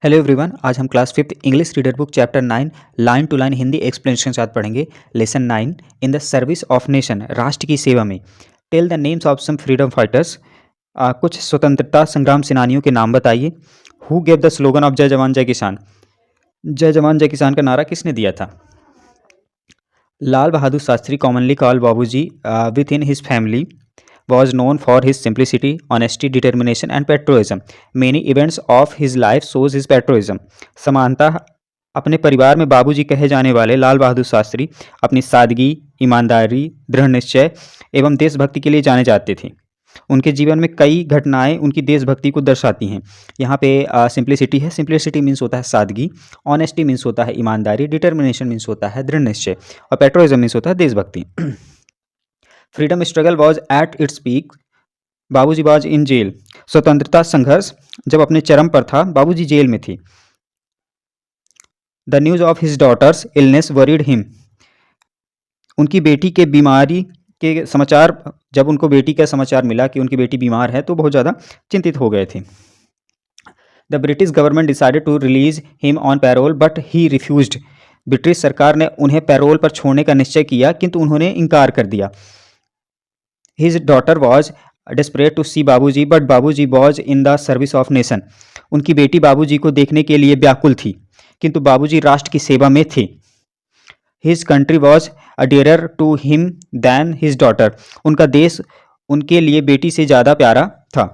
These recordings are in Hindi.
Hello everyone. आज हम class fifth English reader book chapter 9 line to line Hindi explanation के साथ पढ़ेंगे। Lesson 9 in the service of nation, राष्ट्र की सेवा में। Tell the names of some freedom fighters, कुछ स्वतंत्रता संग्राम सेनानियों के नाम बताइए। Who gave the slogan of जय जवान जय किसान, जय जवान जय किसान का नारा किसने दिया था? लाल बहादुर शास्त्री, कॉमनली कॉल्ड बाबूजी, with in his family was known for his simplicity, honesty, determination and patriotism. Many events of his life shows his patriotism. समानता, अपने परिवार में बाबूजी कहे जाने वाले लाल बहादुर शास्त्री अपनी सादगी, ईमानदारी, दृढ़ निश्चय एवं देशभक्ति के लिए जाने जाते थे। उनके जीवन में कई घटनाएं उनकी देशभक्ति को दर्शाती हैं। यहाँ पे सिंप्लिसिटी है। सिंप्लिसिटी मीन्स होता है सादगी, ऑनेस्टी मीन्स होता है ईमानदारी, डिटर्मिनेशन मीन्स होता है दृढ़ निश्चय और पेट्रोइज्म मीन्स होता है देशभक्ति। Freedom struggle was at its peak, बाबूजी वॉज इन जेल। स्वतंत्रता संघर्ष जब अपने चरम पर था, बाबूजी जेल में थे। The news of his daughter's illness worried him, उनकी बेटी के बीमारी के समाचार, जब उनको बेटी का समाचार मिला कि उनकी बेटी बीमार है तो बहुत ज़्यादा चिंतित हो गए थे। The British government decided to release him on parole but he refused, British सरकार ने उन्हें पैरोल पर छोड़ने का निश्चय किया किंतु उन्होंने इनकार कर दिया। His daughter was desperate to see बाबूजी but बाबूजी was in the service of nation, उनकी बेटी बाबूजी को देखने के लिए व्याकुल थी किंतु बाबूजी राष्ट्र की सेवा में थे। His country was dearer to him than his daughter, उनका देश उनके लिए बेटी से ज़्यादा प्यारा था।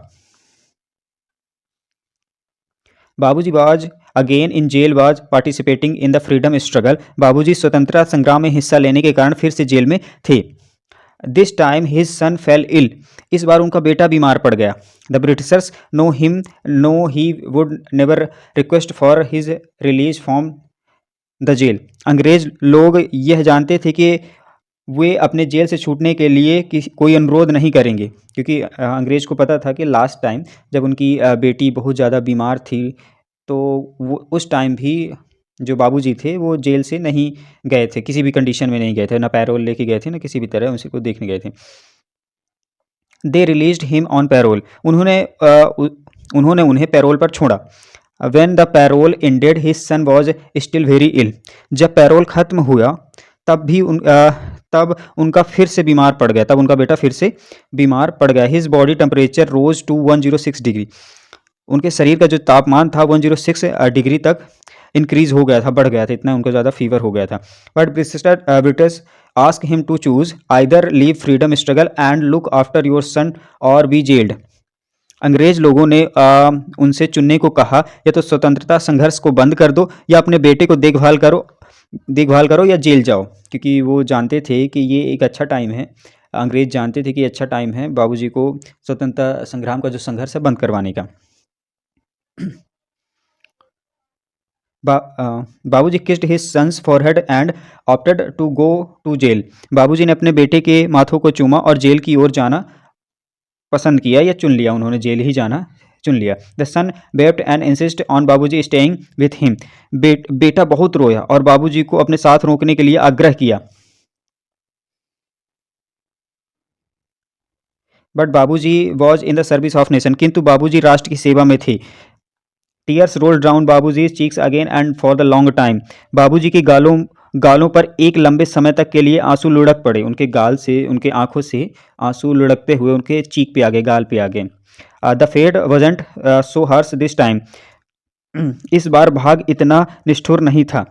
बाबूजी was again in jail was participating in the freedom struggle, बाबूजी स्वतंत्रता संग्राम में हिस्सा लेने के कारण फिर से जेल में थे। This time his son fell ill, इस बार उनका बेटा बीमार पड़ गया। The Britishers know him, know he would never request for his release from the jail, अंग्रेज लोग यह जानते थे कि वे अपने जेल से छूटने के लिए कोई अनुरोध नहीं करेंगे, क्योंकि अंग्रेज को पता था कि लास्ट टाइम जब उनकी बेटी बहुत ज़्यादा बीमार थी तो वो उस टाइम भी जो बाबूजी थे वो जेल से नहीं गए थे, किसी भी कंडीशन में नहीं गए थे, ना पैरोल लेके गए थे ना किसी भी तरह उसी को देखने गए थे। They released him on parole, उन्होंने उन्हें पैरोल पर छोड़ा। When the parole ended his son was still very ill, जब पैरोल खत्म हुआ तब उनका फिर से बीमार पड़ गया, तब उनका बेटा फिर से बीमार पड़ गया। His body temperature rose to 106 degree, उनके शरीर का जो तापमान था 106 डिग्री तक इंक्रीज हो गया था, बढ़ गया था, इतना उनको ज़्यादा फीवर हो गया था। But British ask him to choose either leave freedom struggle and look after your son or be gelled, अंग्रेज लोगों ने उनसे चुनने को कहा, या तो स्वतंत्रता संघर्ष को बंद कर दो या अपने बेटे को देखभाल करो या जेल जाओ, क्योंकि वो जानते थे कि ये एक अच्छा टाइम है। अंग्रेज जानते थे कि अच्छा टाइम है बाबूजी को स्वतंत्रता संग्राम का जो संघर्ष है बंद करवाने का। बाबूजी kissed his son's forehead and opted to go to jail, बाबूजी ने अपने बेटे के माथों को चूमा और जेल की ओर जाना पसंद किया या चुन लिया, उन्होंने जेल ही जाना चुन लिया। The son wept and insist on बाबूजी स्टेइंग विथ हिम, बेटा बहुत रोया और बाबूजी को अपने साथ रोकने के लिए आग्रह किया। बट बाबूजी was in the service of nation, किंतु बाबूजी राष्ट्र की सेवा में थे। टीयर्स रोल डाउन बाबूजी cheeks again and for the long time, बाबूजी के गालों पर एक लंबे समय तक के लिए आंसू लुढ़क पड़े, उनके गाल से, उनके आंखों से आंसू लुढ़कते हुए उनके चीक पे आ गए, गाल पे आ गए। The fate wasn't so harsh this time, इस बार भाग इतना निष्ठुर नहीं था।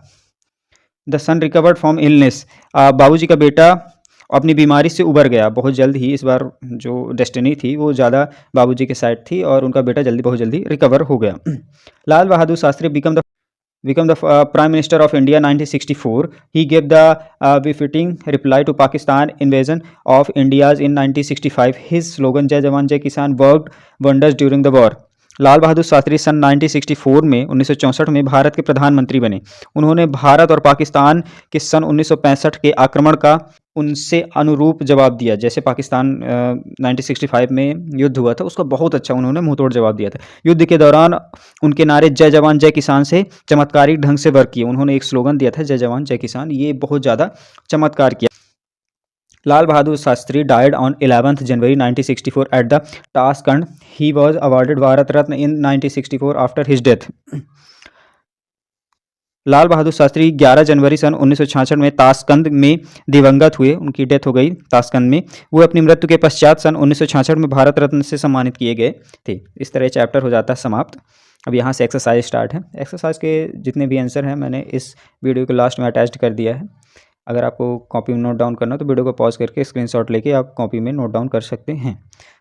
The son recovered from illness, बाबूजी का बेटा अपनी बीमारी से उबर गया बहुत जल्द ही, इस बार जो डेस्टिनी थी वो ज़्यादा बाबूजी के साइड थी और उनका बेटा बहुत जल्दी रिकवर हो गया। Lal Bahadur Shastri became the prime minister of India 1964, he gave the befitting reply to Pakistan invasion of India's in 1965, his slogan Jai जवान Jai Kisan worked wonders during the war. Lal Bahadur Shastri सन 1964 में 1964 में भारत के प्रधानमंत्री बने। उन्होंने भारत और पाकिस्तान के सन 1965 के आक्रमण का उनसे अनुरूप जवाब दिया, जैसे पाकिस्तान 1965 में युद्ध हुआ था उसका बहुत अच्छा उन्होंने मुंहतोड़ जवाब दिया था। युद्ध के दौरान उनके नारे जय जवान जय किसान से चमत्कारिक ढंग से वर्क किए, उन्होंने एक स्लोगन दिया था जय जवान जय किसान, ये बहुत ज़्यादा चमत्कार किया। लाल Bahadur Shastri died on 11th January 1964 at the Taskand. He was awarded Bharat Ratna in 1964 after his death. लाल बहादुर शास्त्री 11 जनवरी सन 1966 में ताशकंद में दिवंगत हुए, उनकी डेथ हो गई ताशकंद में। वो अपनी मृत्यु के पश्चात सन 1966 में भारत रत्न से सम्मानित किए गए थे। इस तरह चैप्टर हो जाता है समाप्त। अब यहाँ से एक्सरसाइज स्टार्ट है। एक्सरसाइज के जितने भी आंसर हैं मैंने इस वीडियो के लास्ट में अटैच कर दिया है। अगर आपको कॉपी में नोट डाउन करना हो तो वीडियो को पॉज करके स्क्रीनशॉट लेके आप कॉपी में नोट डाउन कर सकते हैं।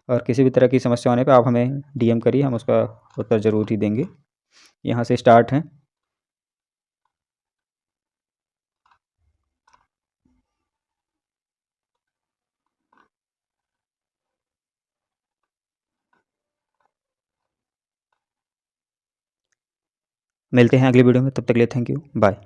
और किसी भी तरह की समस्या होने पे आप हमें डीएम करिए, हम उसका उत्तर ज़रूर ही देंगे। यहाँ से स्टार्ट है। मिलते हैं अगली वीडियो में, तब तक के लिए थैंक यू, बाय।